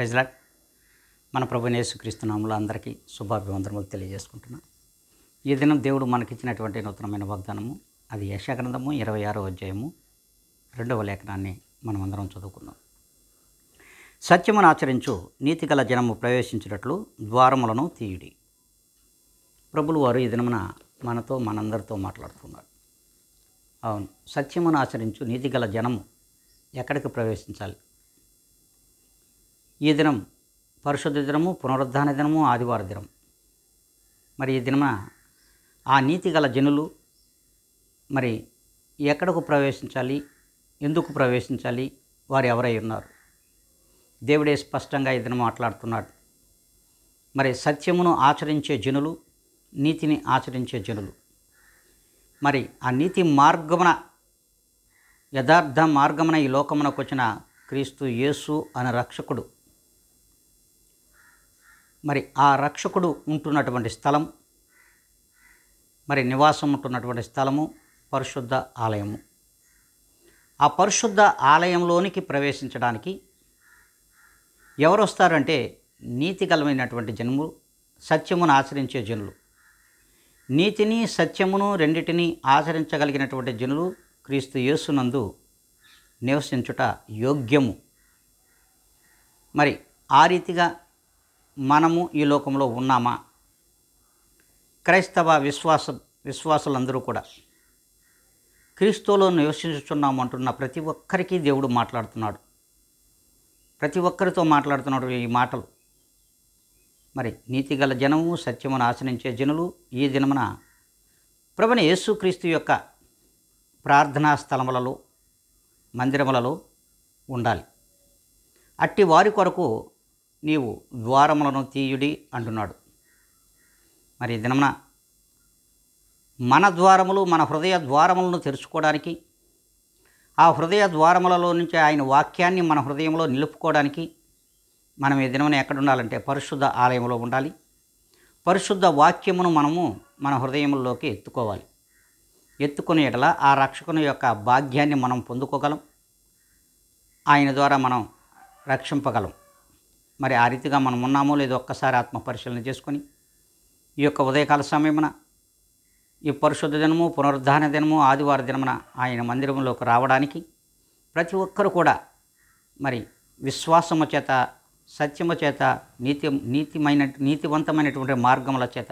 Praise lord. మన ప్రభువైన యేసుక్రీస్తు నామములో అందరికీ శుభాభివందనములు తెలియజేసుకుంటున్నాను. ఈ దినం దేవుడు మనకిచ్చినటువంటి నూతనమైన వాగ్దానము, అది యెషయా గ్రంథము 26వ అధ్యాయము 2వ లేఖనాన్ని మనమందరం చదువుకుందాం. సత్యమును ఆచరించు నీతిగల జనము ప్రవేశించినట్లు ద్వారములను తీయుడి. ప్రభులు వారు ఈ దినమున మనతో మనందరితో మాట్లాడుతున్నారు. అవును, సత్యమును ఆచరించు నీతిగల జనము ఎక్కడికి ప్రవేశించాలి? ఈ దినం పరిశుద్ధ దినము, పునరుద్ధాన దినము, ఆదివార దినం. మరి ఈ దినమున ఆ నీతిగల జనులు మరి ఎక్కడకు ప్రవేశించాలి, ఎందుకు ప్రవేశించాలి, వారు ఎవరై ఉన్నారు? దేవుడే స్పష్టంగా ఈ దినం మాట్లాడుతున్నాడు. మరి సత్యమును ఆచరించే జనులు, నీతిని ఆచరించే జనులు, మరి ఆ నీతి మార్గమున, యథార్థ మార్గమున ఈ లోకమునకు వచ్చిన క్రీస్తు యేసు అనే రక్షకుడు, మరి ఆ రక్షకుడు ఉంటున్నటువంటి స్థలం, మరి నివాసం ఉంటున్నటువంటి స్థలము పరిశుద్ధ ఆలయము. ఆ పరిశుద్ధ ఆలయంలోనికి ప్రవేశించడానికి ఎవరు వస్తారంటే నీతిగలమైనటువంటి జనులు, సత్యమును ఆచరించే జనులు. నీతిని సత్యమును రెండిటిని ఆచరించగలిగినటువంటి జనులు క్రీస్తు యేసునందు నివసించుట యోగ్యము. మరి ఆ రీతిగా మనము ఈ లోకంలో ఉన్నామా? క్రైస్తవ విశ్వాసులందరూ కూడా క్రీస్తులో నివసించుచున్నాము అంటున్న ప్రతి ఒక్కరికి దేవుడు మాట్లాడుతున్నాడు. ప్రతి ఒక్కరితో మాట్లాడుతున్నాడు ఈ మాటలు. మరి నీతిగల జనము, సత్యమును ఆచరించే జనులు ఈ దినమున ప్రభువైన యేసుక్రీస్తు యొక్క ప్రార్థనా స్థలములలో, మందిరములలో ఉండాలి. అట్టి వారి కొరకు నీవు ద్వారములను తీయుడి అంటున్నాడు. మరి ఈ దినమున మన ద్వారములు, మన హృదయ ద్వారములను తెరుచుకోవడానికి, ఆ హృదయ ద్వారములలో నుంచి ఆయన వాక్యాన్ని మన హృదయంలో నిలుపుకోవడానికి మనం ఈ దినమున ఎక్కడ ఉండాలంటే పరిశుద్ధ ఆలయంలో ఉండాలి. పరిశుద్ధ వాక్యమును మనము మన హృదయంలోకి ఎత్తుకోవాలి. ఎత్తుకునే ఎడల ఆ రక్షకుని యొక్క భాగ్యాన్ని మనం పొందుకోగలం. ఆయన ద్వారా మనం రక్షింపగలం. మరి ఆ రీతిగా మనం ఉన్నామో లేదో ఒక్కసారి ఆత్మ పరిశీలన చేసుకొని ఈ యొక్క ఉదయకాల సమయమున, ఈ పరిశుద్ధ దినము, పునరుద్ధాన దినము, ఆదివార దినమున ఆయన మందిరంలోకి రావడానికి ప్రతి ఒక్కరు కూడా మరి విశ్వాసము చేత, సత్యము చేత, నీతివంతమైనటువంటి మార్గముల చేత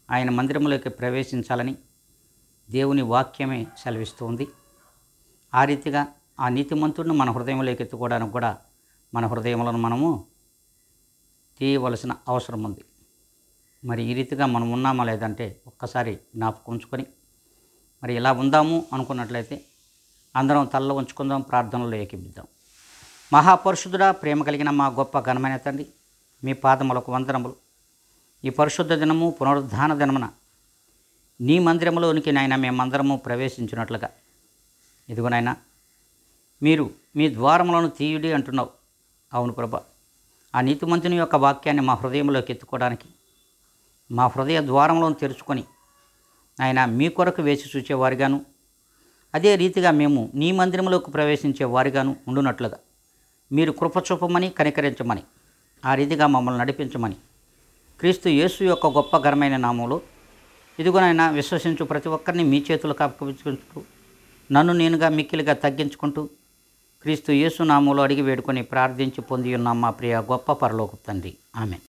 ఆయన మందిరంలోకి ప్రవేశించాలని దేవుని వాక్యమే సెలవిస్తూ ఉంది. ఆ రీతిగా ఆ నీతిమంతుడిని మన హృదయంలోకి ఎత్తుకోవడానికి కూడా మన హృదయములను మనము తీయవలసిన అవసరం ఉంది. మరి ఈ రీతిగా మనం ఉన్నామా లేదంటే ఒక్కసారి జ్ఞాపకం ఉంచుకొని మరి ఇలా ఉందాము అనుకున్నట్లయితే అందరం తలలో ఉంచుకుందాం, ప్రార్థనలో ఏకీభిద్దాం. మహాపరిశుద్ధుడా, ప్రేమ కలిగిన మా గొప్ప ఘనమైన తండ్రి, మీ పాదములకు వందనములు. ఈ పరిశుద్ధ దినము, పునరుద్ధాన దినమున నీ మందిరములోనికి నాయన మేమందరము ప్రవేశించినట్లుగా ఇదిగోనైనా మీరు మీ ద్వారములను తీయుడి అంటున్నావు. అవును ప్రభా, ఆ నీతిమంతుని యొక్క వాక్యాన్ని మా హృదయంలోకి ఎత్తుకోవడానికి మా హృదయ ద్వారములను తెరుచుకొని ఆయన మీ కొరకు వేచి చూచేవారిగాను, అదే రీతిగా మేము నీ మందిరంలోకి ప్రవేశించే వారిగాను ఉండునట్లుగా మీరు కృప చూపమని, కనికరించమని, ఆ రీతిగా మమ్మల్ని నడిపించమని క్రీస్తు యేసు యొక్క గొప్ప ఘనమైన నామంలో ఇదిగోనైనా విశ్వసించు ప్రతి ఒక్కరిని మీ చేతులకు అప్పగించుకుంటూ, నన్ను నేనుగా మిక్కిలిగా తగ్గించుకుంటూ క్రీస్తు యేసు నామంలో అడిగి వేడుకొని ప్రార్థించి పొంది ఉన్నాం మా ప్రియ గొప్ప పరలోకపు తండ్రి. ఆమేన్.